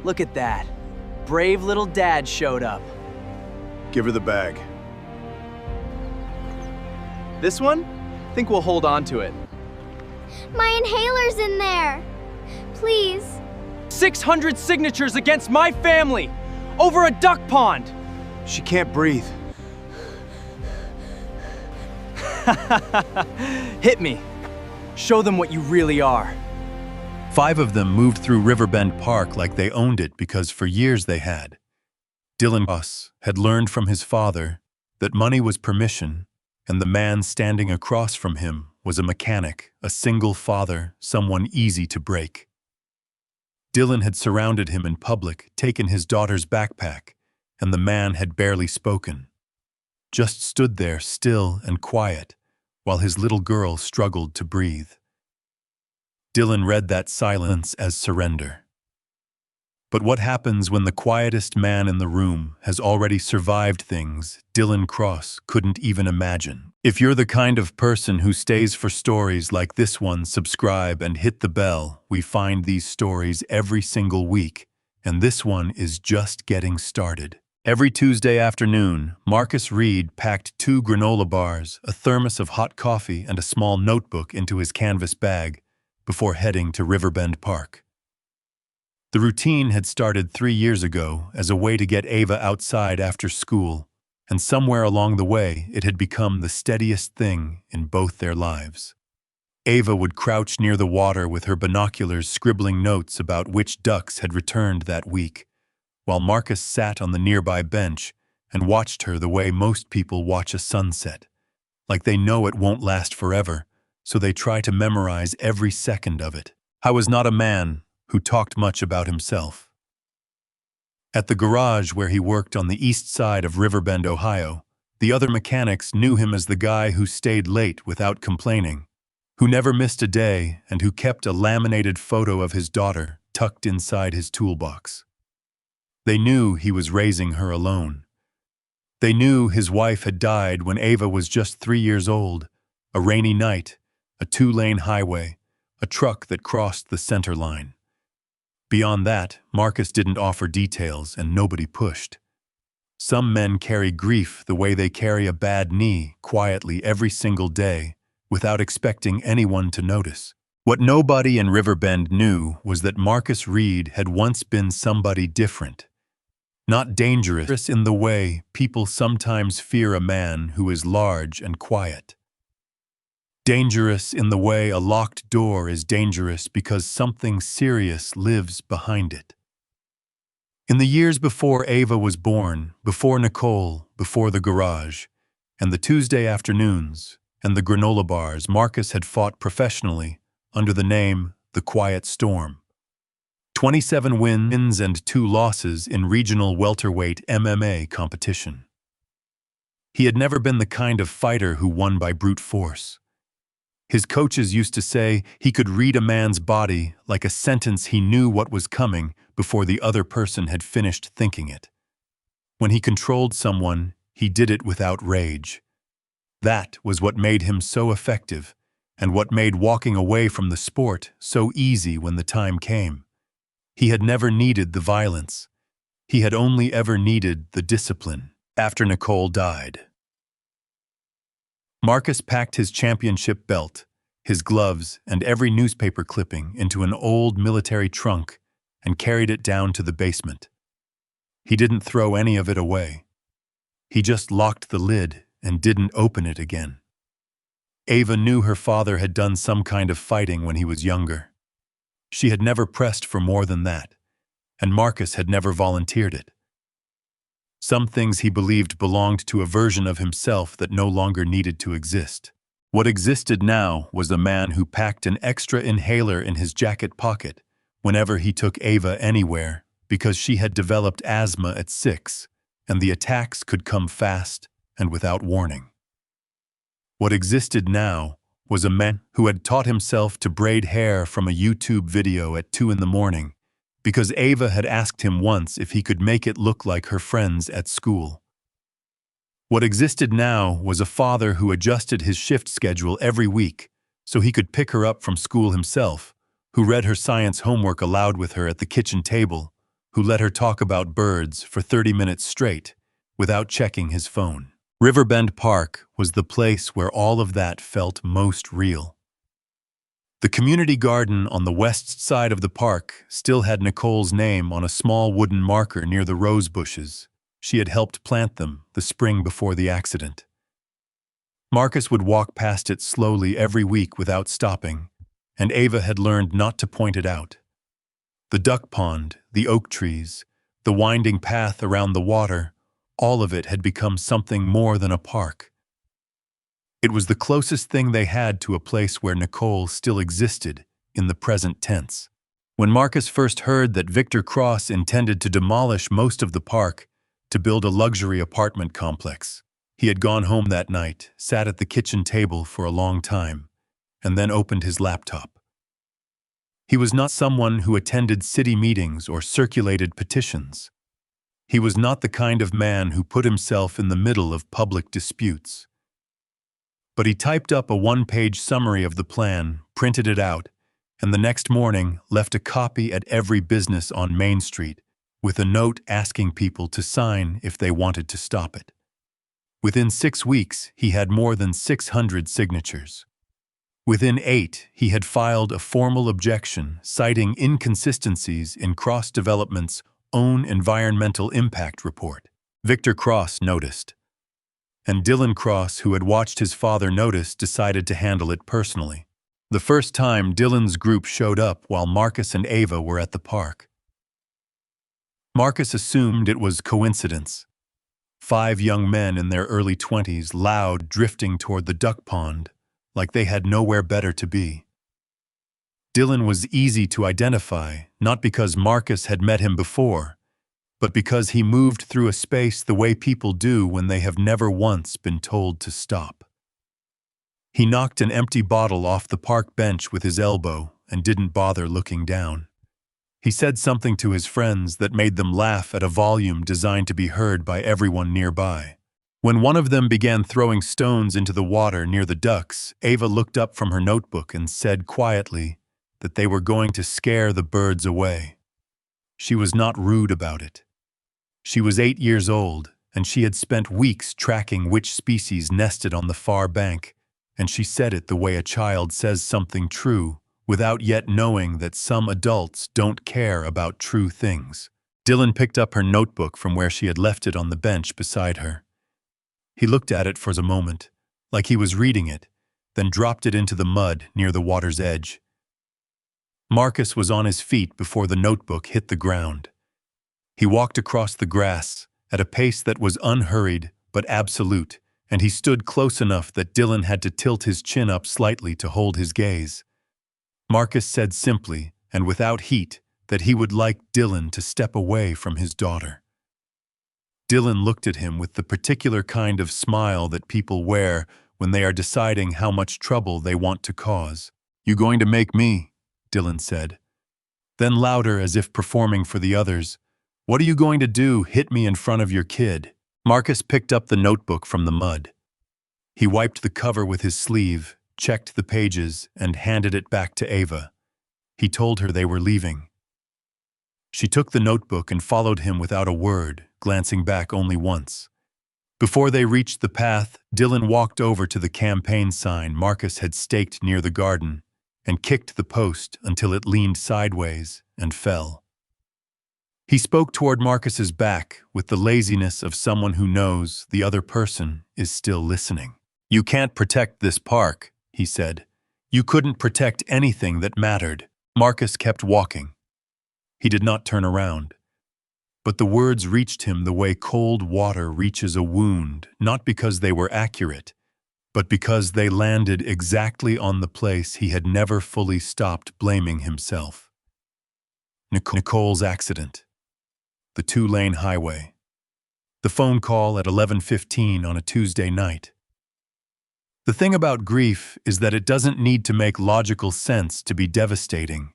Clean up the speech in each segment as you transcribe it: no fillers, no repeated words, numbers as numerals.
Look at that. Brave little dad showed up. Give her the bag. This one? Think we'll hold on to it. My inhaler's in there. Please. 600 signatures against my family! Over a duck pond! She can't breathe. Hit me. Show them what you really are. 5 of them moved through Riverbend Park like they owned it because for years they had. Dylan Ross had learned from his father that money was permission, and the man standing across from him was a mechanic, a single father, someone easy to break. Dylan had surrounded him in public, taken his daughter's backpack, and the man had barely spoken. Just stood there still and quiet, while his little girl struggled to breathe. Dylan read that silence as surrender. But what happens when the quietest man in the room has already survived things Dylan Cross couldn't even imagine? If you're the kind of person who stays for stories like this one, subscribe and hit the bell. We find these stories every single week, and this one is just getting started. Every Tuesday afternoon, Marcus Reed packed 2 granola bars, a thermos of hot coffee, and a small notebook into his canvas bag before heading to Riverbend Park. The routine had started 3 years ago as a way to get Ava outside after school, and somewhere along the way it had become the steadiest thing in both their lives. Ava would crouch near the water with her binoculars scribbling notes about which ducks had returned that week, while Marcus sat on the nearby bench and watched her the way most people watch a sunset, like they know it won't last forever, so they try to memorize every second of it. I was not a man who talked much about himself. At the garage where he worked on the east side of Riverbend, Ohio, the other mechanics knew him as the guy who stayed late without complaining, who never missed a day, and who kept a laminated photo of his daughter tucked inside his toolbox. They knew he was raising her alone. They knew his wife had died when Ava was just 3 years old, a rainy night, a 2-lane highway, a truck that crossed the center line. Beyond that, Marcus didn't offer details and nobody pushed. Some men carry grief the way they carry a bad knee, quietly every single day, without expecting anyone to notice. What nobody in Riverbend knew was that Marcus Reed had once been somebody different. Not dangerous in the way people sometimes fear a man who is large and quiet. Dangerous in the way a locked door is dangerous because something serious lives behind it. In the years before Ava was born, before Nicole, before the garage, and the Tuesday afternoons, and the granola bars, Marcus had fought professionally under the name The Quiet Storm. 27 wins and 2 losses in regional welterweight MMA competition. He had never been the kind of fighter who won by brute force. His coaches used to say he could read a man's body like a sentence. He knew what was coming before the other person had finished thinking it. When he controlled someone, he did it without rage. That was what made him so effective, and what made walking away from the sport so easy when the time came. He had never needed the violence. He had only ever needed the discipline. After Nicole died, Marcus packed his championship belt, his gloves, and every newspaper clipping into an old military trunk and carried it down to the basement. He didn't throw any of it away. He just locked the lid and didn't open it again. Ava knew her father had done some kind of fighting when he was younger. She had never pressed for more than that, and Marcus had never volunteered it. Some things he believed belonged to a version of himself that no longer needed to exist. What existed now was a man who packed an extra inhaler in his jacket pocket whenever he took Ava anywhere because she had developed asthma at 6, and the attacks could come fast and without warning. What existed now was a man who had taught himself to braid hair from a YouTube video at 2 in the morning because Ava had asked him once if he could make it look like her friends at school. What existed now was a father who adjusted his shift schedule every week so he could pick her up from school himself, who read her science homework aloud with her at the kitchen table, who let her talk about birds for 30 minutes straight without checking his phone. Riverbend Park was the place where all of that felt most real. The community garden on the west side of the park still had Nicole's name on a small wooden marker near the rose bushes. She had helped plant them the spring before the accident. Marcus would walk past it slowly every week without stopping, and Ava had learned not to point it out. The duck pond, the oak trees, the winding path around the water, all of it had become something more than a park. It was the closest thing they had to a place where Nicole still existed in the present tense. When Marcus first heard that Victor Cross intended to demolish most of the park to build a luxury apartment complex, he had gone home that night, sat at the kitchen table for a long time, and then opened his laptop. He was not someone who attended city meetings or circulated petitions. He was not the kind of man who put himself in the middle of public disputes. But he typed up a one-page summary of the plan, printed it out, and the next morning left a copy at every business on Main Street, with a note asking people to sign if they wanted to stop it. Within 6 weeks, he had more than 600 signatures. Within 8, he had filed a formal objection citing inconsistencies in Cross Development's own environmental impact report. Victor Cross noticed. And Dylan Cross, who had watched his father notice, decided to handle it personally. The first time, Dylan's group showed up while Marcus and Ava were at the park. Marcus assumed it was coincidence. 5 young men in their early 20s, loud, drifting toward the duck pond, like they had nowhere better to be. Dylan was easy to identify, not because Marcus had met him before, but because he moved through a space the way people do when they have never once been told to stop. He knocked an empty bottle off the park bench with his elbow and didn't bother looking down. He said something to his friends that made them laugh at a volume designed to be heard by everyone nearby. When one of them began throwing stones into the water near the ducks, Ava looked up from her notebook and said quietly that they were going to scare the birds away. She was not rude about it. She was 8 years old, and she had spent weeks tracking which species nested on the far bank, and she said it the way a child says something true, without yet knowing that some adults don't care about true things. Dylan picked up her notebook from where she had left it on the bench beside her. He looked at it for a moment, like he was reading it, then dropped it into the mud near the water's edge. Marcus was on his feet before the notebook hit the ground. He walked across the grass at a pace that was unhurried but absolute, and he stood close enough that Dylan had to tilt his chin up slightly to hold his gaze. Marcus said simply, and without heat, that he would like Dylan to step away from his daughter. Dylan looked at him with the particular kind of smile that people wear when they are deciding how much trouble they want to cause. "You going to make me?" Dylan said. Then louder, as if performing for the others, "What are you going to do, hit me in front of your kid?" Marcus picked up the notebook from the mud. He wiped the cover with his sleeve, checked the pages, and handed it back to Ava. He told her they were leaving. She took the notebook and followed him without a word, glancing back only once. Before they reached the path, Dylan walked over to the campaign sign Marcus had staked near the garden and kicked the post until it leaned sideways and fell. He spoke toward Marcus's back with the laziness of someone who knows the other person is still listening. "You can't protect this park," he said. "You couldn't protect anything that mattered." Marcus kept walking. He did not turn around. But the words reached him the way cold water reaches a wound, not because they were accurate, but because they landed exactly on the place he had never fully stopped blaming himself. Nicole's accident. The 2-lane highway. The phone call at 11:15 on a Tuesday night. The thing about grief is that it doesn't need to make logical sense to be devastating.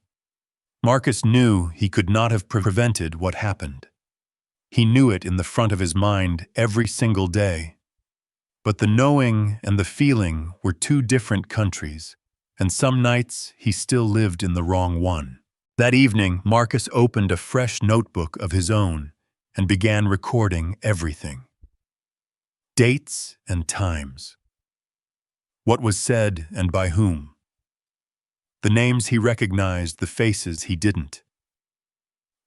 Marcus knew he could not have prevented what happened. He knew it in the front of his mind every single day. But the knowing and the feeling were 2 different countries, and some nights he still lived in the wrong one. That evening, Marcus opened a fresh notebook of his own and began recording everything. Dates and times. What was said and by whom. The names he recognized, the faces he didn't.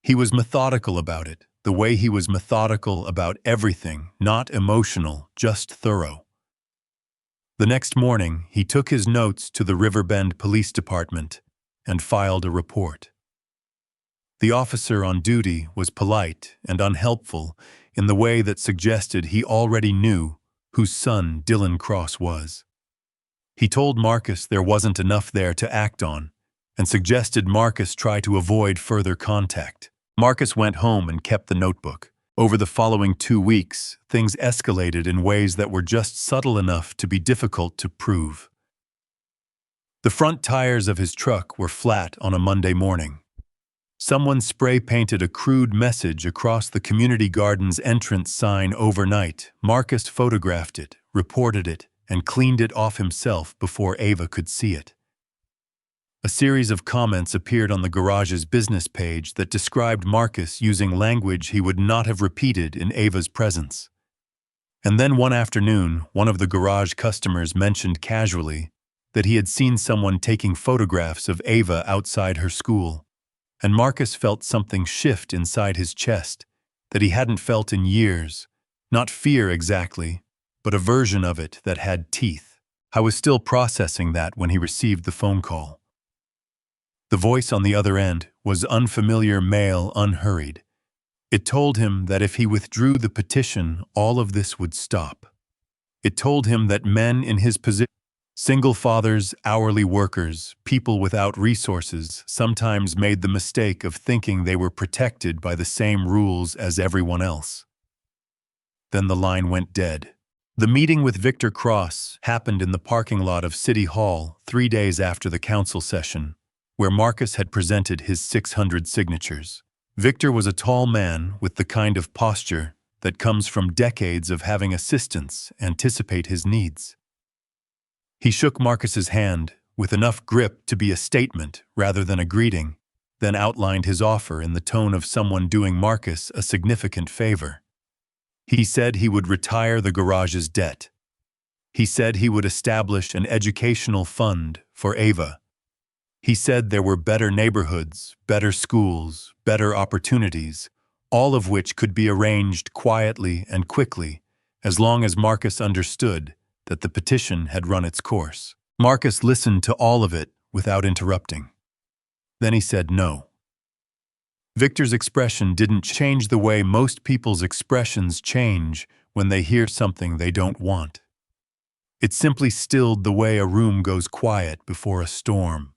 He was methodical about it, the way he was methodical about everything, not emotional, just thorough. The next morning, he took his notes to the Riverbend Police Department and filed a report. The officer on duty was polite and unhelpful in the way that suggested he already knew whose son Dylan Cross was. He told Marcus there wasn't enough there to act on and suggested Marcus try to avoid further contact. Marcus went home and kept the notebook. Over the following 2 weeks, things escalated in ways that were just subtle enough to be difficult to prove. The front tires of his truck were flat on a Monday morning. Someone spray-painted a crude message across the community garden's entrance sign overnight. Marcus photographed it, reported it, and cleaned it off himself before Ava could see it. A series of comments appeared on the garage's business page that described Marcus using language he would not have repeated in Ava's presence. And then one afternoon, one of the garage customers mentioned casually that he had seen someone taking photographs of Ava outside her school. And Marcus felt something shift inside his chest that he hadn't felt in years. Not fear exactly, but a version of it that had teeth. I was still processing that when he received the phone call. The voice on the other end was unfamiliar, male, unhurried. It told him that if he withdrew the petition, all of this would stop. It told him that men in his position, single fathers, hourly workers, people without resources, sometimes made the mistake of thinking they were protected by the same rules as everyone else. Then the line went dead. The meeting with Victor Cross happened in the parking lot of City Hall 3 days after the council session, where Marcus had presented his 600 signatures. Victor was a tall man with the kind of posture that comes from decades of having assistants anticipate his needs. He shook Marcus's hand with enough grip to be a statement rather than a greeting, then outlined his offer in the tone of someone doing Marcus a significant favor. He said he would retire the garage's debt. He said he would establish an educational fund for Ava. He said there were better neighborhoods, better schools, better opportunities, all of which could be arranged quietly and quickly, as long as Marcus understood that the petition had run its course. Marcus listened to all of it without interrupting. Then he said no. Victor's expression didn't change the way most people's expressions change when they hear something they don't want. It simply stilled the way a room goes quiet before a storm.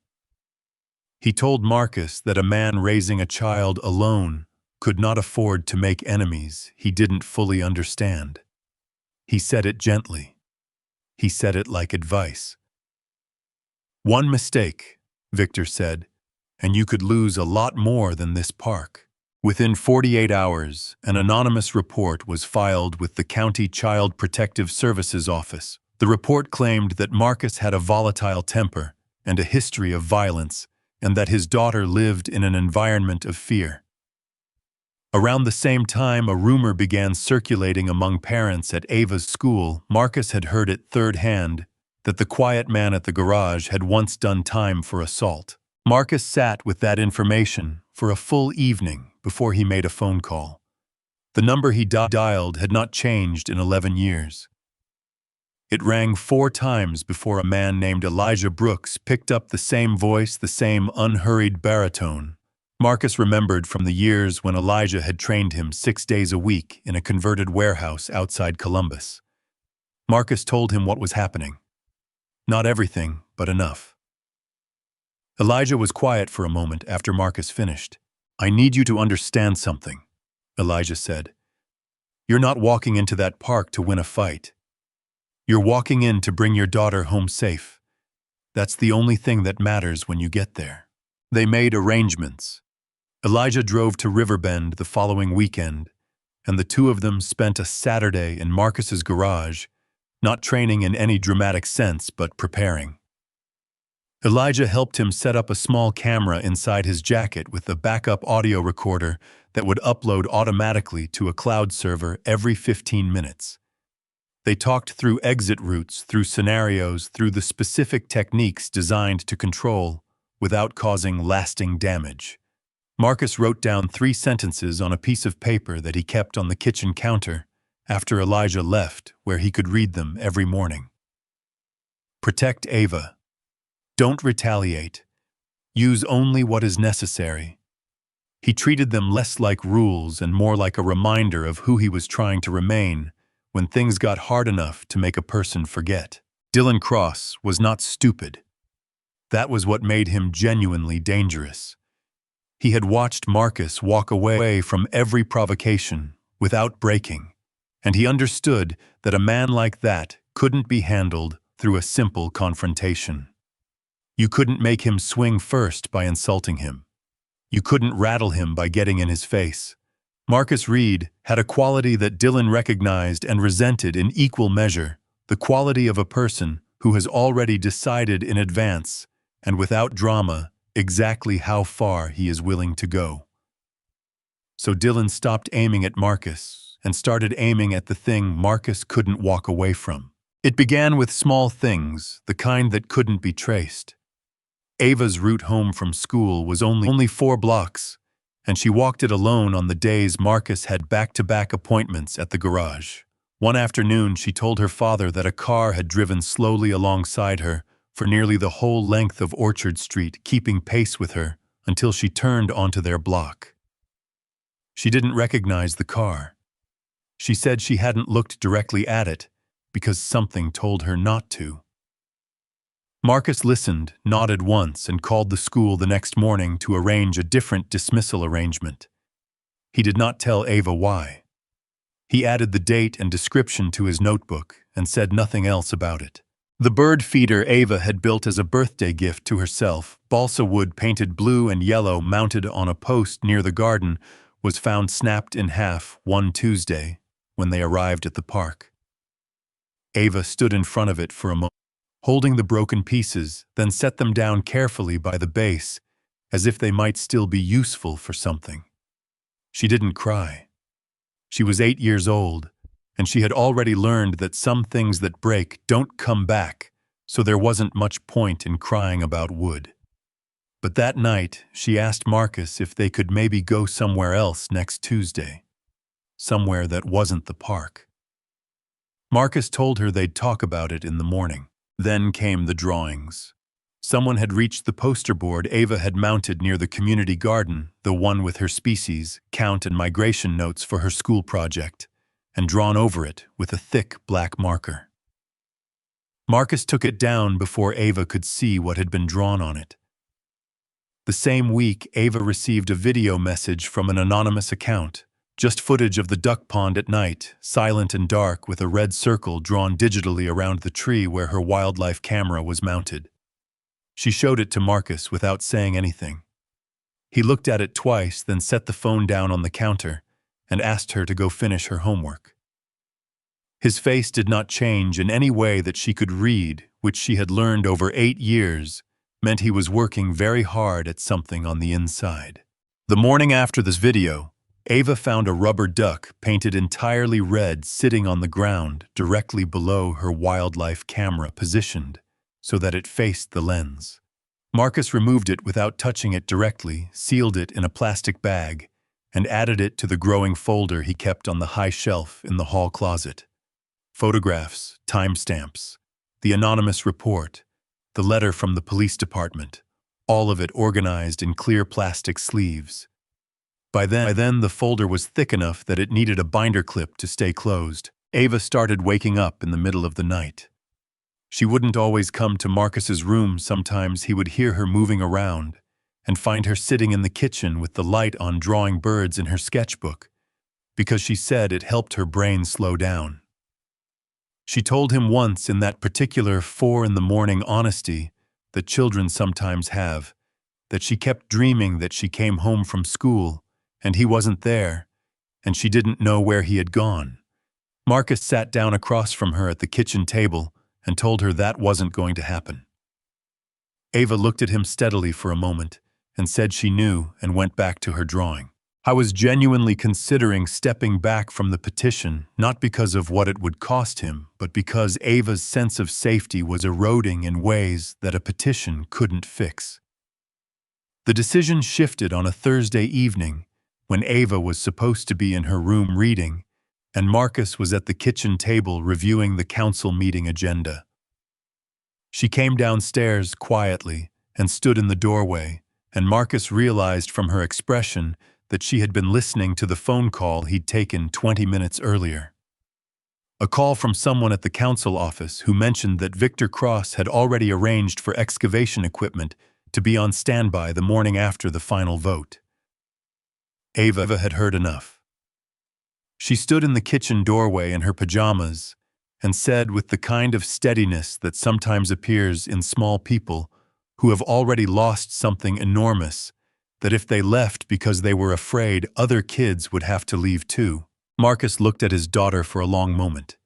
He told Marcus that a man raising a child alone could not afford to make enemies he didn't fully understand. He said it gently. He said it like advice. "One mistake," Victor said, "and you could lose a lot more than this park." Within 48 hours, an anonymous report was filed with the County Child Protective Services Office. The report claimed that Marcus had a volatile temper and a history of violence, and that his daughter lived in an environment of fear. Around the same time, a rumor began circulating among parents at Ava's school. Marcus had heard it third-hand that the quiet man at the garage had once done time for assault. Marcus sat with that information for a full evening before he made a phone call. The number he dialed had not changed in 11 years. It rang 4 times before a man named Elijah Brooks picked up the same voice, the same unhurried baritone. Marcus remembered from the years when Elijah had trained him 6 days a week in a converted warehouse outside Columbus. Marcus told him what was happening. Not everything, but enough. Elijah was quiet for a moment after Marcus finished. "I need you to understand something," Elijah said. "You're not walking into that park to win a fight. You're walking in to bring your daughter home safe. That's the only thing that matters when you get there." They made arrangements. Elijah drove to Riverbend the following weekend, and the two of them spent a Saturday in Marcus's garage, not training in any dramatic sense, but preparing. Elijah helped him set up a small camera inside his jacket with a backup audio recorder that would upload automatically to a cloud server every 15 minutes. They talked through exit routes, through scenarios, through the specific techniques designed to control without causing lasting damage. Marcus wrote down 3 sentences on a piece of paper that he kept on the kitchen counter after Elijah left, where he could read them every morning. Protect Ava. Don't retaliate. Use only what is necessary. He treated them less like rules and more like a reminder of who he was trying to remain when things got hard enough to make a person forget. Dylan Cross was not stupid. That was what made him genuinely dangerous. He had watched Marcus walk away from every provocation without breaking, and he understood that a man like that couldn't be handled through a simple confrontation. You couldn't make him swing first by insulting him. You couldn't rattle him by getting in his face. Marcus Reed had a quality that Dylan recognized and resented in equal measure, the quality of a person who has already decided in advance and without drama exactly how far he is willing to go. So Dylan stopped aiming at Marcus and started aiming at the thing Marcus couldn't walk away from. It began with small things, the kind that couldn't be traced. Ava's route home from school was only 4 blocks, and she walked it alone on the days Marcus had back-to-back appointments at the garage. One afternoon, she told her father that a car had driven slowly alongside her for nearly the whole length of Orchard Street, keeping pace with her until she turned onto their block. She didn't recognize the car. She said she hadn't looked directly at it because something told her not to. Marcus listened, nodded once, and called the school the next morning to arrange a different dismissal arrangement. He did not tell Ava why. He added the date and description to his notebook and said nothing else about it. The bird feeder Ava had built as a birthday gift to herself, balsa wood painted blue and yellow mounted on a post near the garden, was found snapped in half one Tuesday when they arrived at the park. Ava stood in front of it for a moment, holding the broken pieces, then set them down carefully by the base, as if they might still be useful for something. She didn't cry. She was 8 years old, and she had already learned that some things that break don't come back, so there wasn't much point in crying about wood. But that night, she asked Marcus if they could maybe go somewhere else next Tuesday, somewhere that wasn't the park. Marcus told her they'd talk about it in the morning. Then came the drawings. Someone had reached the poster board Ava had mounted near the community garden, the one with her species, count and migration notes for her school project, and drawn over it with a thick black marker. Marcus took it down before Ava could see what had been drawn on it. The same week, Ava received a video message from an anonymous account, just footage of the duck pond at night, silent and dark with a red circle drawn digitally around the tree where her wildlife camera was mounted. She showed it to Marcus without saying anything. He looked at it twice, then set the phone down on the counter and asked her to go finish her homework. His face did not change in any way that she could read, which she had learned over 8 years meant he was working very hard at something on the inside. The morning after this video, Ava found a rubber duck painted entirely red sitting on the ground directly below her wildlife camera, positioned so that it faced the lens. Marcus removed it without touching it directly, sealed it in a plastic bag, and added it to the growing folder he kept on the high shelf in the hall closet. Photographs, timestamps, the anonymous report, the letter from the police department, all of it organized in clear plastic sleeves. By then, the folder was thick enough that it needed a binder clip to stay closed. Ava started waking up in the middle of the night. She wouldn't always come to Marcus's room. Sometimes he would hear her moving around and find her sitting in the kitchen with the light on drawing birds in her sketchbook, because she said it helped her brain slow down. She told him once in that particular 4 in the morning honesty that children sometimes have, that she kept dreaming that she came home from school and he wasn't there, and she didn't know where he had gone. Marcus sat down across from her at the kitchen table and told her that wasn't going to happen. Ava looked at him steadily for a moment and said she knew and went back to her drawing. I was genuinely considering stepping back from the petition, not because of what it would cost him, but because Ava's sense of safety was eroding in ways that a petition couldn't fix. The decision shifted on a Thursday evening when Ava was supposed to be in her room reading, and Marcus was at the kitchen table reviewing the council meeting agenda. She came downstairs quietly and stood in the doorway, and Marcus realized from her expression that she had been listening to the phone call he'd taken 20 minutes earlier. A call from someone at the council office who mentioned that Victor Cross had already arranged for excavation equipment to be on standby the morning after the final vote. Ava had heard enough. She stood in the kitchen doorway in her pajamas and said with the kind of steadiness that sometimes appears in small people who have already lost something enormous, that if they left because they were afraid other kids would have to leave too. Marcus looked at his daughter for a long moment.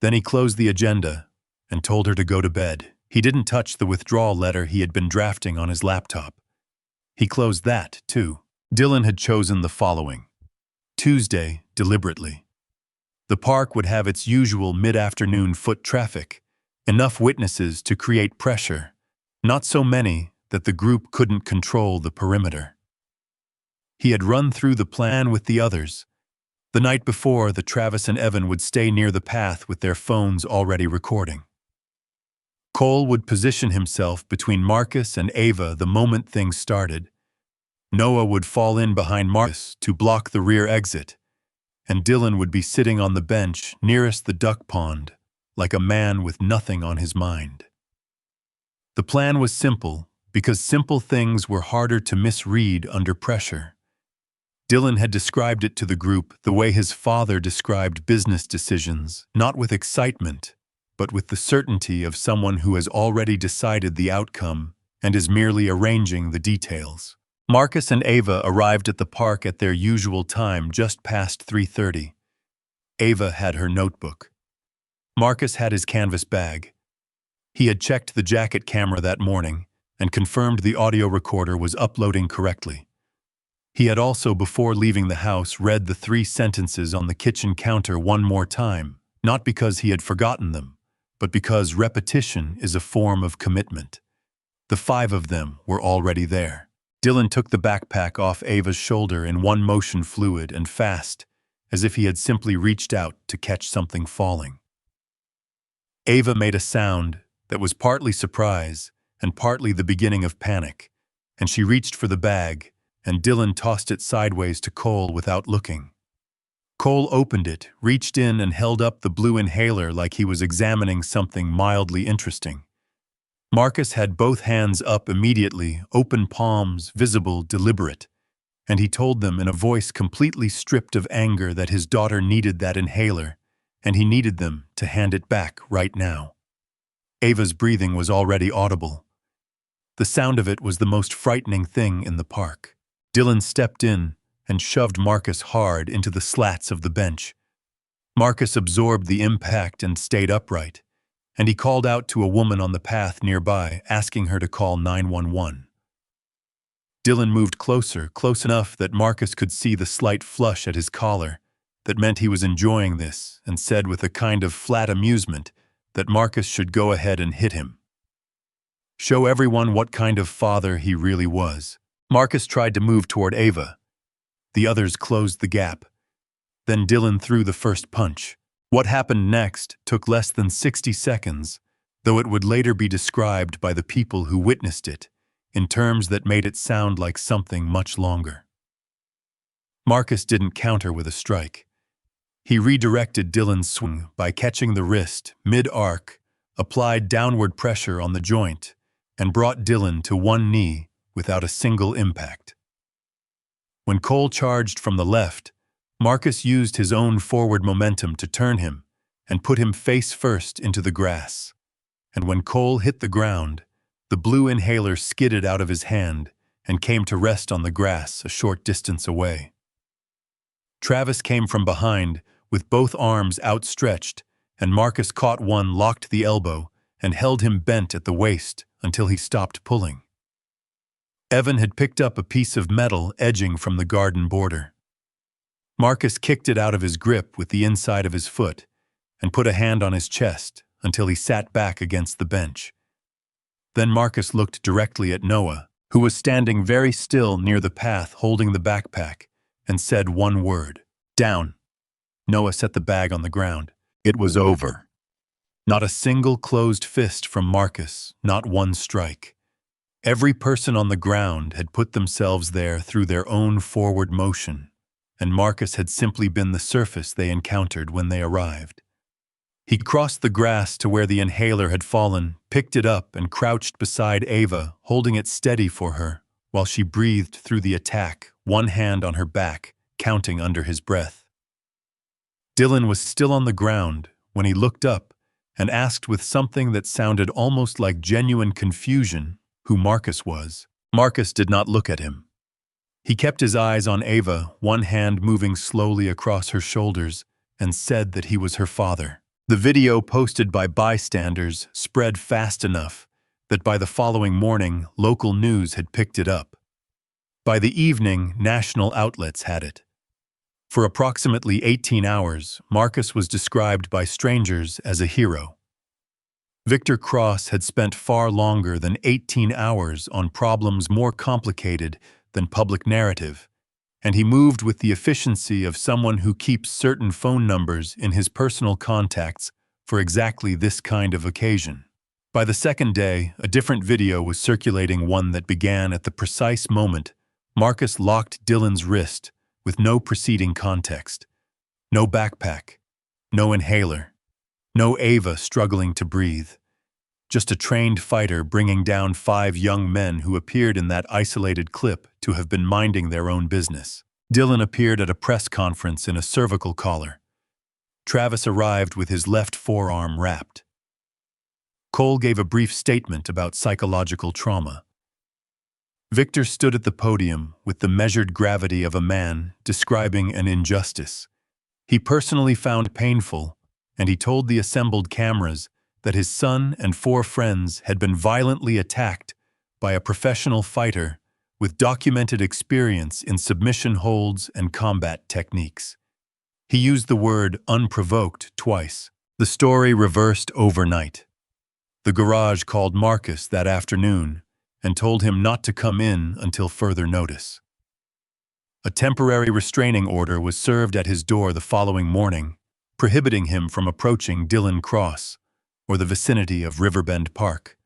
Then he closed the agenda and told her to go to bed. He didn't touch the withdrawal letter he had been drafting on his laptop. He closed that, too. Dylan had chosen the following. Tuesday, deliberately. The park would have its usual mid-afternoon foot traffic, enough witnesses to create pressure, not so many that the group couldn't control the perimeter. He had run through the plan with the others. The night before, the Travis and Evan would stay near the path with their phones already recording. Cole would position himself between Marcus and Ava the moment things started. Noah would fall in behind Marcus to block the rear exit, and Dylan would be sitting on the bench nearest the duck pond, like a man with nothing on his mind. The plan was simple, because simple things were harder to misread under pressure. Dylan had described it to the group the way his father described business decisions, not with excitement, but with the certainty of someone who has already decided the outcome and is merely arranging the details. Marcus and Ava arrived at the park at their usual time just past 3:30. Ava had her notebook. Marcus had his canvas bag. He had checked the jacket camera that morning and confirmed the audio recorder was uploading correctly. He had also, before leaving the house, read the 3 sentences on the kitchen counter one more time, not because he had forgotten them, but because repetition is a form of commitment. The 5 of them were already there. Dylan took the backpack off Ava's shoulder in one motion, fluid and fast, as if he had simply reached out to catch something falling. Ava made a sound that was partly surprise and partly the beginning of panic, and she reached for the bag, and Dylan tossed it sideways to Cole without looking. Cole opened it, reached in and held up the blue inhaler like he was examining something mildly interesting. Marcus had both hands up immediately, open palms, visible, deliberate, and he told them in a voice completely stripped of anger that his daughter needed that inhaler, and he needed them to hand it back right now. Ava's breathing was already audible. The sound of it was the most frightening thing in the park. Dylan stepped in and shoved Marcus hard into the slats of the bench. Marcus absorbed the impact and stayed upright, and he called out to a woman on the path nearby, asking her to call 911. Dylan moved closer, close enough that Marcus could see the slight flush at his collar that meant he was enjoying this, and said with a kind of flat amusement that Marcus should go ahead and hit him. Show everyone what kind of father he really was. Marcus tried to move toward Ava. The others closed the gap. Then Dylan threw the first punch. What happened next took less than 60 seconds, though it would later be described by the people who witnessed it in terms that made it sound like something much longer. Marcus didn't counter with a strike. He redirected Dylan's swing by catching the wrist mid-arc, applied downward pressure on the joint, and brought Dylan to one knee without a single impact. When Cole charged from the left, Marcus used his own forward momentum to turn him and put him face first into the grass. And when Cole hit the ground, the blue inhaler skidded out of his hand and came to rest on the grass a short distance away. Travis came from behind with both arms outstretched, and Marcus caught one, locked the elbow, and held him bent at the waist until he stopped pulling. Evan had picked up a piece of metal edging from the garden border. Marcus kicked it out of his grip with the inside of his foot and put a hand on his chest until he sat back against the bench. Then Marcus looked directly at Noah, who was standing very still near the path holding the backpack, and said one word, "Down." Noah set the bag on the ground. It was over. Not a single closed fist from Marcus, not one strike. Every person on the ground had put themselves there through their own forward motion, and Marcus had simply been the surface they encountered when they arrived. He crossed the grass to where the inhaler had fallen, picked it up, and crouched beside Ava, holding it steady for her, while she breathed through the attack, one hand on her back, counting under his breath. Dylan was still on the ground when he looked up and asked with something that sounded almost like genuine confusion who Marcus was. Marcus did not look at him. He kept his eyes on Ava, one hand moving slowly across her shoulders, and said that he was her father. The video posted by bystanders spread fast enough that by the following morning, local news had picked it up. By the evening, national outlets had it. For approximately 18 hours, Marcus was described by strangers as a hero. Victor Cross had spent far longer than 18 hours on problems more complicated than public narrative, and he moved with the efficiency of someone who keeps certain phone numbers in his personal contacts for exactly this kind of occasion. By the second day, a different video was circulating, one that began at the precise moment Marcus locked Dylan's wrist with no preceding context. No backpack, no inhaler, no Ava struggling to breathe. Just a trained fighter bringing down 5 young men who appeared in that isolated clip to have been minding their own business. Dylan appeared at a press conference in a cervical collar. Travis arrived with his left forearm wrapped. Cole gave a brief statement about psychological trauma. Victor stood at the podium with the measured gravity of a man describing an injustice he personally found painful, and he told the assembled cameras that his son and 4 friends had been violently attacked by a professional fighter with documented experience in submission holds and combat techniques. He used the word unprovoked twice. The story reversed overnight. The garage called Marcus that afternoon and told him not to come in until further notice. A temporary restraining order was served at his door the following morning, prohibiting him from approaching Dylan Cross or the vicinity of Riverbend Park.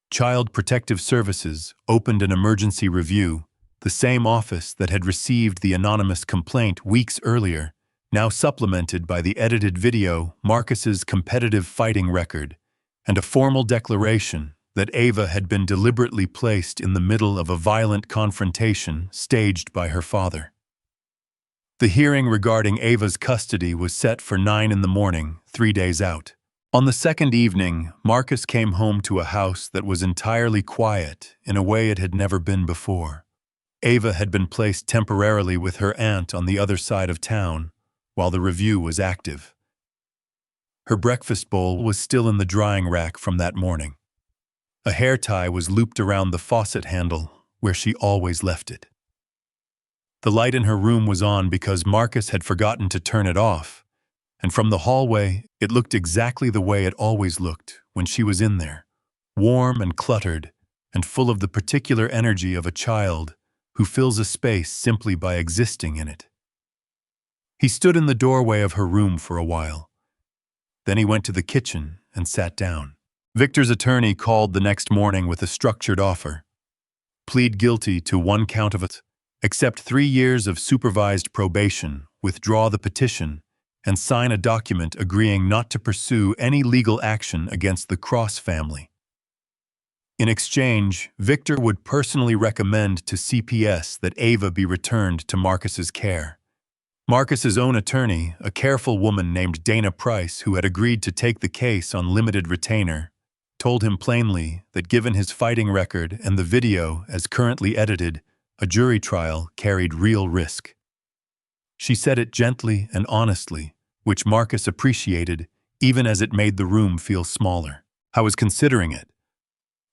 Child Protective Services opened an emergency review, the same office that had received the anonymous complaint weeks earlier, now supplemented by the edited video, Marcus's competitive fighting record, and a formal declaration that Ava had been deliberately placed in the middle of a violent confrontation staged by her father. The hearing regarding Ava's custody was set for 9 in the morning, 3 days out. On the second evening, Marcus came home to a house that was entirely quiet in a way it had never been before. Ava had been placed temporarily with her aunt on the other side of town, while the review was active. Her breakfast bowl was still in the drying rack from that morning. A hair tie was looped around the faucet handle, where she always left it. The light in her room was on because Marcus had forgotten to turn it off, and from the hallway, it looked exactly the way it always looked when she was in there, warm and cluttered, and full of the particular energy of a child who fills a space simply by existing in it. He stood in the doorway of her room for a while. Then he went to the kitchen and sat down. Victor's attorney called the next morning with a structured offer. Plead guilty to 1 count of it, accept 3 years of supervised probation, withdraw the petition, and sign a document agreeing not to pursue any legal action against the Cross family. In exchange, Victor would personally recommend to CPS that Ava be returned to Marcus's care. Marcus's own attorney, a careful woman named Dana Price, who had agreed to take the case on limited retainer, told him plainly that given his fighting record and the video as currently edited, a jury trial carried real risk. She said it gently and honestly, which Marcus appreciated, even as it made the room feel smaller. "I was considering it,"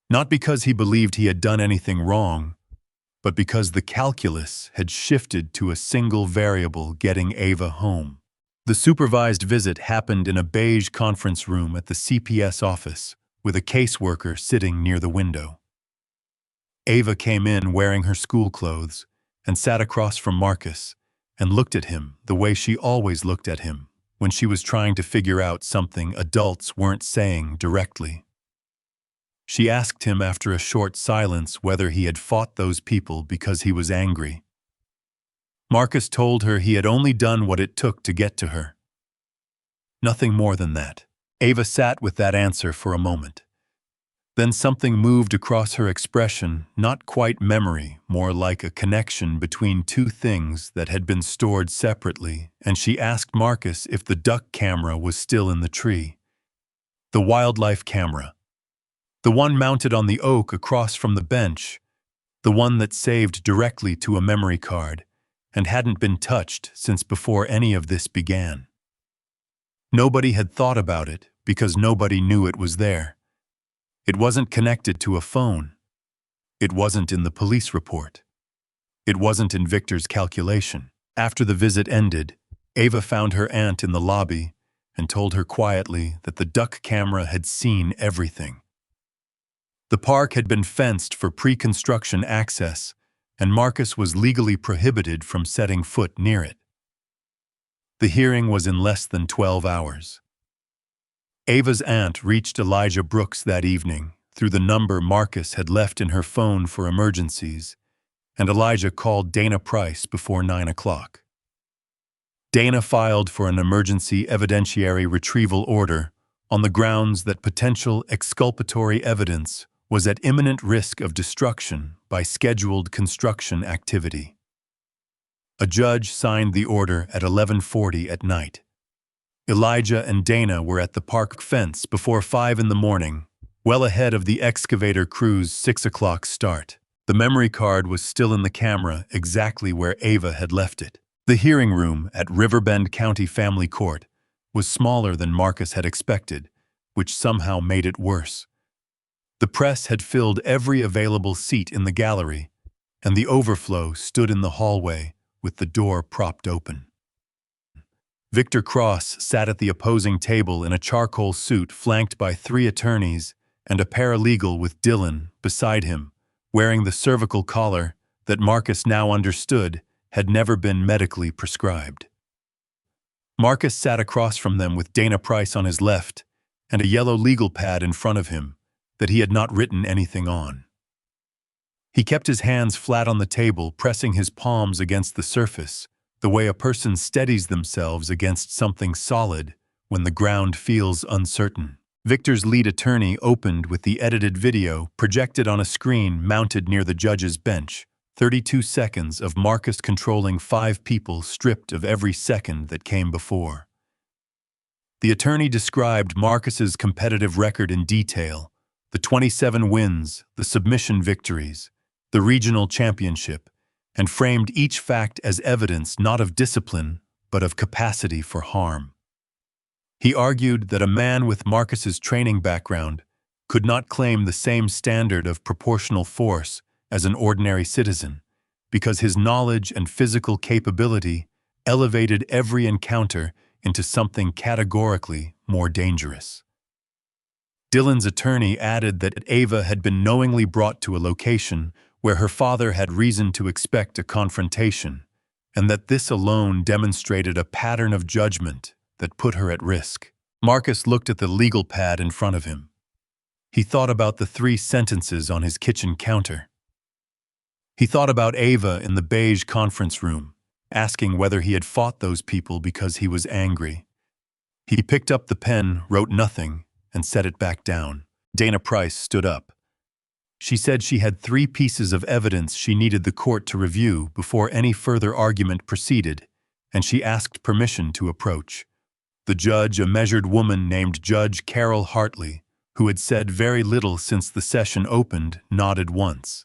Not because he believed he had done anything wrong, but because the calculus had shifted to a single variable: getting Ava home. The supervised visit happened in a beige conference room at the CPS office, with a caseworker sitting near the window. Ava came in wearing her school clothes and sat across from Marcus and looked at him the way she always looked at him when she was trying to figure out something adults weren't saying directly. She asked him after a short silence whether he had fought those people because he was angry. Marcus told her he had only done what it took to get to her. Nothing more than that. Ava sat with that answer for a moment. Then something moved across her expression, not quite memory, more like a connection between two things that had been stored separately, and she asked Marcus if the duck camera was still in the tree. The wildlife camera. The one mounted on the oak across from the bench. The one that saved directly to a memory card and hadn't been touched since before any of this began. Nobody had thought about it because nobody knew it was there. It wasn't connected to a phone. It wasn't in the police report. It wasn't in Victor's calculation. After the visit ended, Ava found her aunt in the lobby and told her quietly that the duck camera had seen everything. The park had been fenced for pre-construction access, and Marcus was legally prohibited from setting foot near it. The hearing was in less than 12 hours. Ava's aunt reached Elijah Brooks that evening through the number Marcus had left in her phone for emergencies, and Elijah called Dana Price before 9 o'clock. Dana filed for an emergency evidentiary retrieval order on the grounds that potential exculpatory evidence was at imminent risk of destruction by scheduled construction activity. A judge signed the order at 11:40 at night. Elijah and Dana were at the park fence before 5 in the morning, well ahead of the excavator crew's 6 o'clock start. The memory card was still in the camera exactly where Ava had left it. The hearing room at Riverbend County Family Court was smaller than Marcus had expected, which somehow made it worse. The press had filled every available seat in the gallery, and the overflow stood in the hallway with the door propped open. Victor Cross sat at the opposing table in a charcoal suit flanked by 3 attorneys and a paralegal with Dylan beside him, wearing the cervical collar that Marcus now understood had never been medically prescribed. Marcus sat across from them with Dana Price on his left and a yellow legal pad in front of him that he had not written anything on. He kept his hands flat on the table, pressing his palms against the surface, the way a person steadies themselves against something solid when the ground feels uncertain. Victor's lead attorney opened with the edited video projected on a screen mounted near the judge's bench, 32 seconds of Marcus controlling 5 people stripped of every second that came before. The attorney described Marcus's competitive record in detail: the 27 wins, the submission victories, the regional championship, and framed each fact as evidence not of discipline, but of capacity for harm. He argued that a man with Marcus's training background could not claim the same standard of proportional force as an ordinary citizen, because his knowledge and physical capability elevated every encounter into something categorically more dangerous. Dylan's attorney added that Ava had been knowingly brought to a location where her father had reason to expect a confrontation, and that this alone demonstrated a pattern of judgment that put her at risk. Marcus looked at the legal pad in front of him. He thought about the 3 sentences on his kitchen counter. He thought about Ava in the beige conference room, asking whether he had fought those people because he was angry. He picked up the pen, wrote nothing, and set it back down. Dana Price stood up. She said she had 3 pieces of evidence she needed the court to review before any further argument proceeded, and she asked permission to approach. The judge, a measured woman named Judge Carol Hartley, who had said very little since the session opened, nodded once.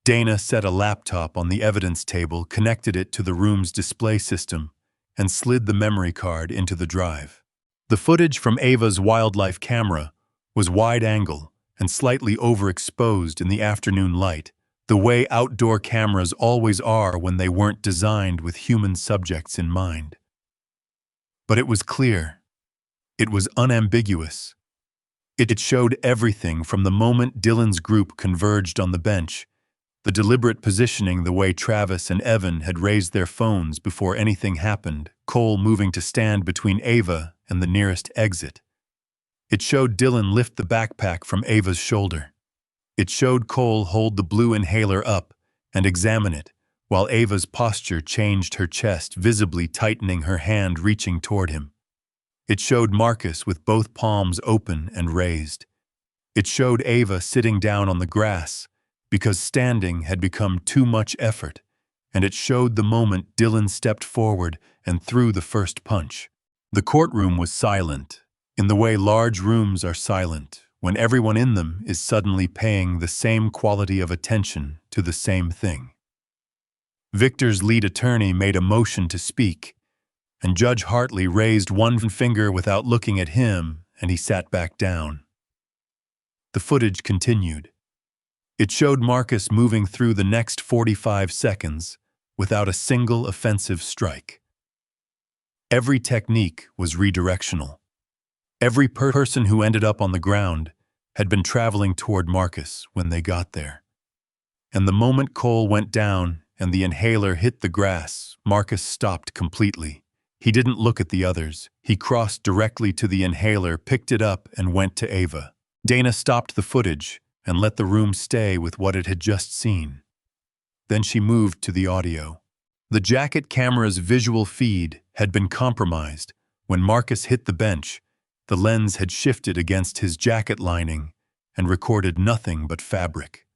Dana set a laptop on the evidence table, connected it to the room's display system, and slid the memory card into the drive. The footage from Ava's wildlife camera was wide-angle and slightly overexposed in the afternoon light, the way outdoor cameras always are when they weren't designed with human subjects in mind. But it was clear. It was unambiguous. It showed everything from the moment Dylan's group converged on the bench, the deliberate positioning the way Travis and Evan had raised their phones before anything happened, Cole moving to stand between Ava and the nearest exit. It showed Dylan lift the backpack from Ava's shoulder. It showed Cole hold the blue inhaler up and examine it, while Ava's posture changed, her chest visibly tightening, her hand reaching toward him. It showed Marcus with both palms open and raised. It showed Ava sitting down on the grass because standing had become too much effort, and it showed the moment Dylan stepped forward and threw the first punch. The courtroom was silent, in the way large rooms are silent when everyone in them is suddenly paying the same quality of attention to the same thing. Victor's lead attorney made a motion to speak, and Judge Hartley raised one finger without looking at him, and he sat back down. The footage continued. It showed Marcus moving through the next 45 seconds without a single offensive strike. Every technique was redirectional. Every person who ended up on the ground had been traveling toward Marcus when they got there. And the moment Cole went down and the inhaler hit the grass, Marcus stopped completely. He didn't look at the others. He crossed directly to the inhaler, picked it up, and went to Ava. Dana stopped the footage and let the room stay with what it had just seen. Then she moved to the audio. The jacket camera's visual feed had been compromised. When Marcus hit the bench, the lens had shifted against his jacket lining and recorded nothing but fabric.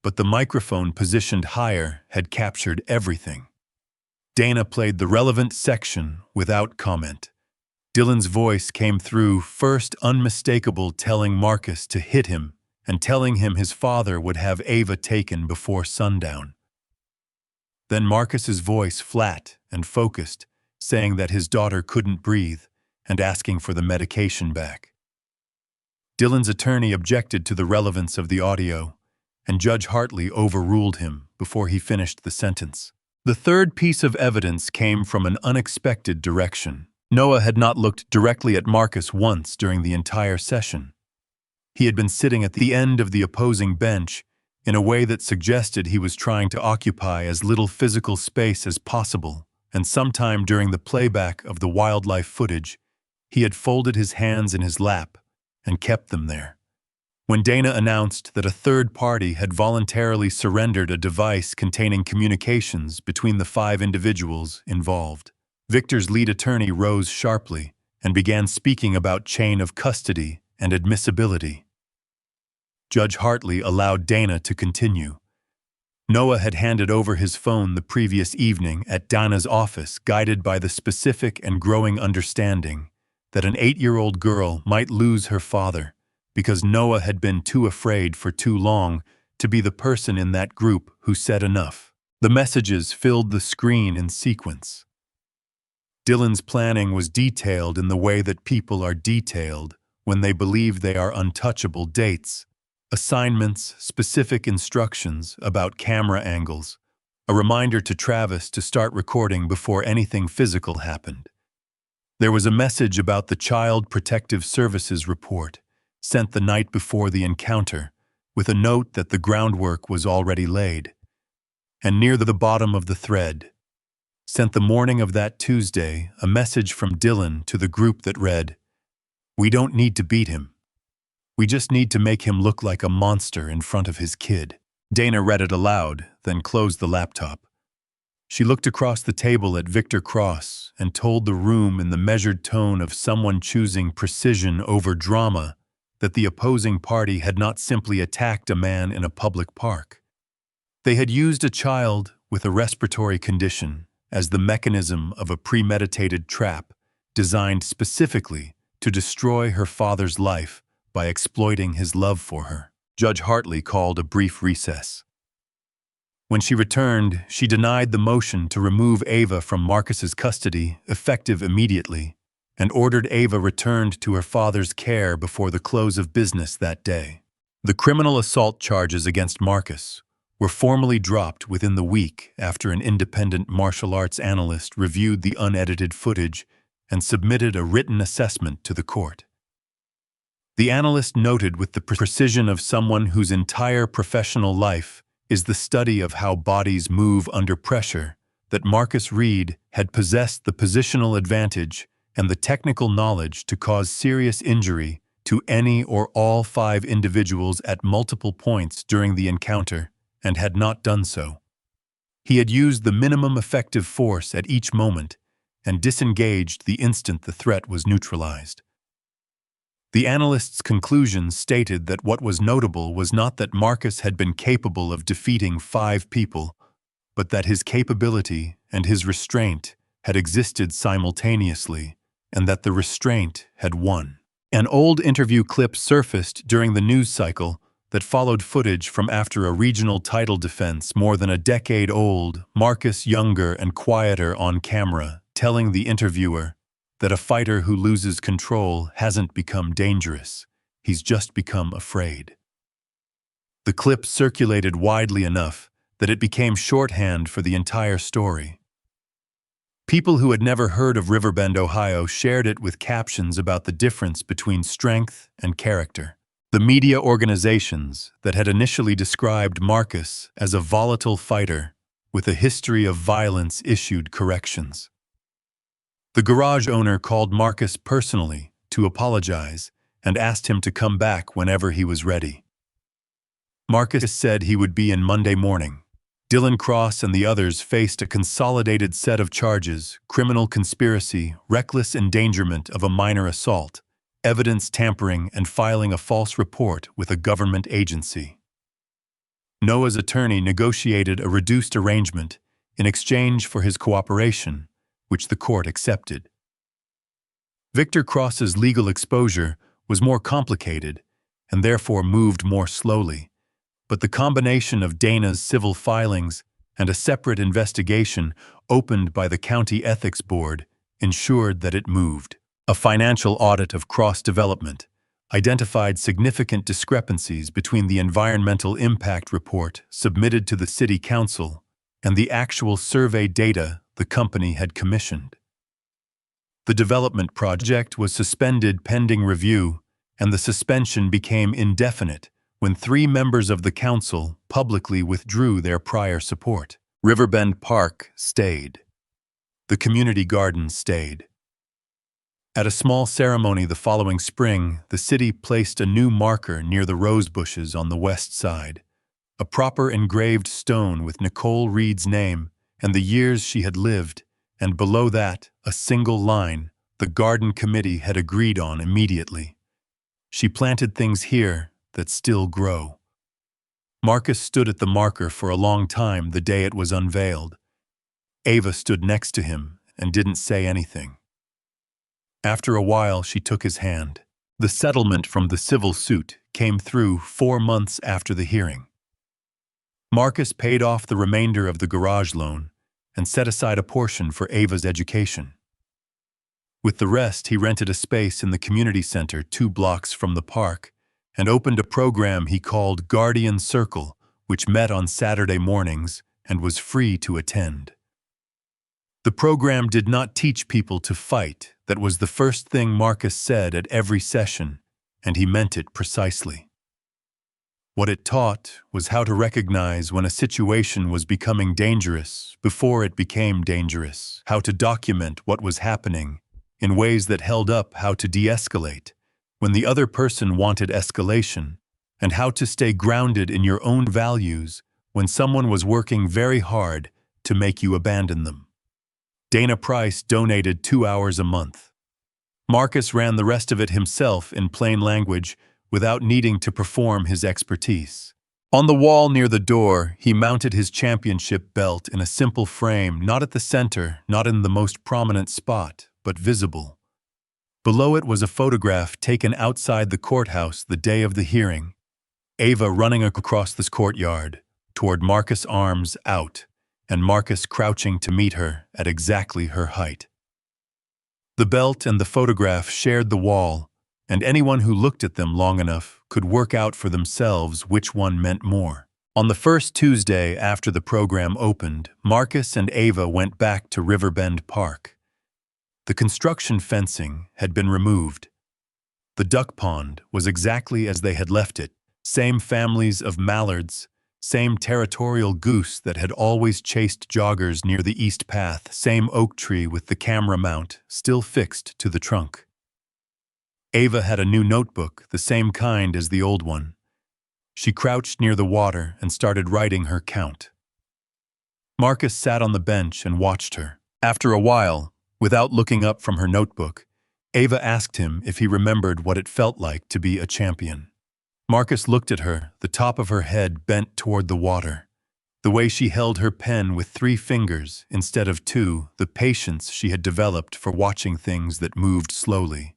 But the microphone positioned higher had captured everything. Dana played the relevant section without comment. Dylan's voice came through, first unmistakable, telling Marcus to hit him and telling him his father would have Ava taken before sundown. Then Marcus's voice, flat and focused, saying that his daughter couldn't breathe and asking for the medication back. Dylan's attorney objected to the relevance of the audio, and Judge Hartley overruled him before he finished the sentence. The third piece of evidence came from an unexpected direction. Noah had not looked directly at Marcus once during the entire session. He had been sitting at the end of the opposing bench in a way that suggested he was trying to occupy as little physical space as possible, and sometime during the playback of the wildlife footage, he had folded his hands in his lap and kept them there. When Dana announced that a third party had voluntarily surrendered a device containing communications between the 5 individuals involved, Victor's lead attorney rose sharply and began speaking about chain of custody and admissibility. Judge Hartley allowed Dana to continue. Noah had handed over his phone the previous evening at Dana's office, guided by the specific and growing understanding that an 8-year-old girl might lose her father because Noah had been too afraid for too long to be the person in that group who said enough. The messages filled the screen in sequence. Dylan's planning was detailed in the way that people are detailed when they believe they are untouchable: dates, assignments, specific instructions about camera angles, a reminder to Travis to start recording before anything physical happened. There was a message about the Child Protective Services report, sent the night before the encounter, with a note that the groundwork was already laid. And near the bottom of the thread, sent the morning of that Tuesday, a message from Dylan to the group that read, "We don't need to beat him. We just need to make him look like a monster in front of his kid." Dana read it aloud, then closed the laptop. She looked across the table at Victor Cross and told the room in the measured tone of someone choosing precision over drama that the opposing party had not simply attacked a man in a public park. They had used a child with a respiratory condition as the mechanism of a premeditated trap designed specifically to destroy her father's life by exploiting his love for her. Judge Hartley called a brief recess. When she returned, she denied the motion to remove Ava from Marcus's custody, effective immediately, and ordered Ava returned to her father's care before the close of business that day. The criminal assault charges against Marcus were formally dropped within the week after an independent martial arts analyst reviewed the unedited footage and submitted a written assessment to the court. The analyst noted with the precision of someone whose entire professional life is the study of how bodies move under pressure that Marcus Reed had possessed the positional advantage and the technical knowledge to cause serious injury to any or all 5 individuals at multiple points during the encounter and had not done so. He had used the minimum effective force at each moment and disengaged the instant the threat was neutralized. The analyst's conclusions stated that what was notable was not that Marcus had been capable of defeating 5 people, but that his capability and his restraint had existed simultaneously, and that the restraint had won. An old interview clip surfaced during the news cycle that followed footage from after a regional title defense more than a decade old, Marcus younger and quieter on camera, telling the interviewer that a fighter who loses control hasn't become dangerous, he's just become afraid. The clip circulated widely enough that it became shorthand for the entire story. People who had never heard of Riverbend, Ohio, shared it with captions about the difference between strength and character. The media organizations that had initially described Marcus as a volatile fighter with a history of violence issued corrections. The garage owner called Marcus personally to apologize and asked him to come back whenever he was ready. Marcus said he would be in Monday morning. Dylan Cross and the others faced a consolidated set of charges: criminal conspiracy, reckless endangerment of a minor assault, evidence tampering, and filing a false report with a government agency. Noah's attorney negotiated a reduced arrangement in exchange for his cooperation, which the court accepted. Victor Cross's legal exposure was more complicated and therefore moved more slowly, but the combination of Dana's civil filings and a separate investigation opened by the County Ethics Board ensured that it moved. A financial audit of Cross Development identified significant discrepancies between the environmental impact report submitted to the City Council and the actual survey data the company had commissioned. The development project was suspended pending review, and the suspension became indefinite when 3 members of the council publicly withdrew their prior support. Riverbend Park stayed. The community garden stayed. At a small ceremony the following spring, the city placed a new marker near the rose bushes on the west side, a proper engraved stone with Nicole Reed's name and the years she had lived, and below that, a single line the garden committee had agreed on immediately. She planted things here that still grow. Marcus stood at the marker for a long time the day it was unveiled. Ava stood next to him and didn't say anything. After a while, she took his hand. The settlement from the civil suit came through 4 months after the hearing. Marcus paid off the remainder of the garage loan and set aside a portion for Ava's education. With the rest, he rented a space in the community center 2 blocks from the park and opened a program he called Guardian Circle, which met on Saturday mornings and was free to attend. The program did not teach people to fight. That was the first thing Marcus said at every session, and he meant it precisely. What it taught was how to recognize when a situation was becoming dangerous before it became dangerous, how to document what was happening in ways that held up how to de-escalate when the other person wanted escalation, and how to stay grounded in your own values when someone was working very hard to make you abandon them. Dana Price donated 2 hours a month. Marcus ran the rest of it himself in plain language without needing to perform his expertise. On the wall near the door, he mounted his championship belt in a simple frame, not at the center, not in the most prominent spot, but visible. Below it was a photograph taken outside the courthouse the day of the hearing. Ava running across this courtyard, toward Marcus' arms out, and Marcus crouching to meet her at exactly her height. The belt and the photograph shared the wall, and anyone who looked at them long enough could work out for themselves which one meant more. On the first Tuesday after the program opened, Marcus and Ava went back to Riverbend Park. The construction fencing had been removed. The duck pond was exactly as they had left it, same families of mallards, same territorial goose that had always chased joggers near the east path, same oak tree with the camera mount still fixed to the trunk. Ava had a new notebook, the same kind as the old one. She crouched near the water and started writing her count. Marcus sat on the bench and watched her. After a while, without looking up from her notebook, Ava asked him if he remembered what it felt like to be a champion. Marcus looked at her, the top of her head bent toward the water. The way she held her pen with 3 fingers instead of 2, the patience she had developed for watching things that moved slowly.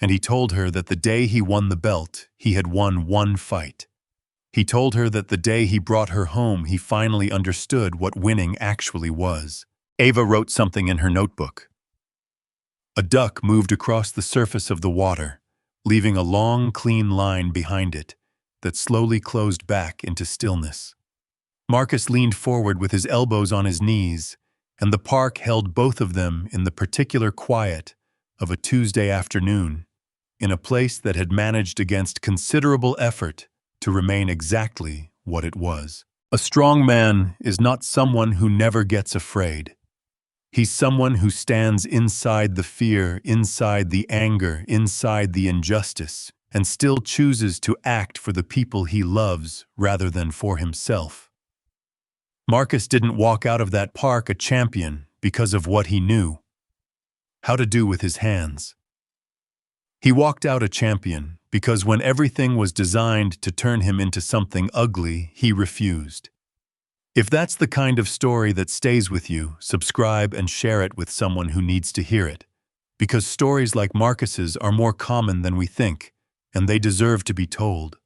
And he told her that the day he won the belt, he had won 1 fight. He told her that the day he brought her home, he finally understood what winning actually was. Ava wrote something in her notebook. A duck moved across the surface of the water, leaving a long, clean line behind it that slowly closed back into stillness. Marcus leaned forward with his elbows on his knees, and the park held both of them in the particular quiet of a Tuesday afternoon, in a place that had managed against considerable effort to remain exactly what it was. A strong man is not someone who never gets afraid. He's someone who stands inside the fear, inside the anger, inside the injustice, and still chooses to act for the people he loves rather than for himself. Marcus didn't walk out of that park a champion because of what he knew how to do with his hands. He walked out a champion because when everything was designed to turn him into something ugly, he refused. If that's the kind of story that stays with you, subscribe and share it with someone who needs to hear it. Because stories like Marcus's are more common than we think, and they deserve to be told.